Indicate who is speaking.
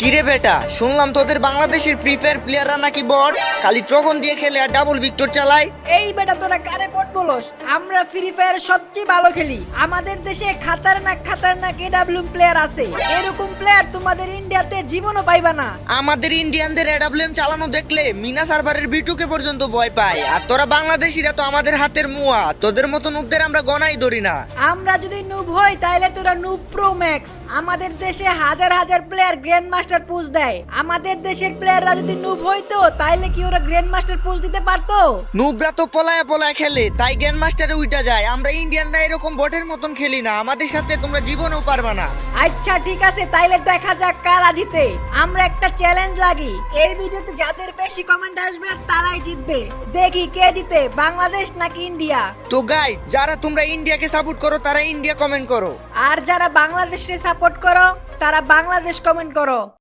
Speaker 1: কিরে বেটা, শুনলাম তোদের বাংলাদেশের ফ্রি ফায়ার প্লেয়াররা নাকি বট, খালি ট্রগন দিয়ে খেলে আর ডাবল ভিক্টর চালায়।
Speaker 2: এই বেটা তোরা কারে বট বলস? আমরা ফ্রি ফায়ার সবচেয়ে ভালো খেলি। আমাদের দেশে খাতারনাক এডাব্লিউ প্লেয়ার আছে। এরকম প্লেয়ার তোমাদের ইন্ডিয়াতে জীবনও পাইবা না।
Speaker 1: আমাদের ইন্ডিয়ানদের এডাব্লিউএম চালানো দেখলে মিনা সার্ভারের বিটুকে পর্যন্ত ভয় পায়। আর তোরা বাংলাদেশিরা তো আমাদের হাতের মুয়া, তোদের মতো নুবদের আমরা গনাই ধরি না।
Speaker 2: আমরা যদি নুব হই তাইলে তোরা নুব প্রো ম্যাক্স। আমাদের দেশে হাজার হাজার প্লেয়ার গ্র্যান্ড মাস্টার পুশ দেয়। আমাদের দেশের প্লেয়াররা যদি নুব হইতো তাইলে কি ওরা গ্র্যান্ড মাস্টার পুশ দিতে পারতো?
Speaker 1: নুবরা তো পলায়া পলায়া খেলে, তাই গ্র্যান্ড মাস্টারে উইটা যায়। আমরা ইন্ডিয়ানরা এরকম বটের মতন খেলি না, আমাদের সাথে তোমরা জীবনেও পারবা না।
Speaker 2: আচ্ছা ঠিক আছে, তাইলে দেখা যাক কারা জিতে। আমরা একটা চ্যালেঞ্জ লাগি, এই ভিডিওতে যাদের বেশি কমেন্ট আসবে তারাই জিতবে। দেখি কে জিতে, বাংলাদেশ নাকি ইন্ডিয়া।
Speaker 1: তো গাইস, যারা তোমরা ইন্ডিয়াকে সাপোর্ট করো তারা ইন্ডিয়া কমেন্ট করো।
Speaker 2: আর যারা বাংলাদেশে সাপোর্ট করো তারা বাংলাদেশ কমেন্ট করো।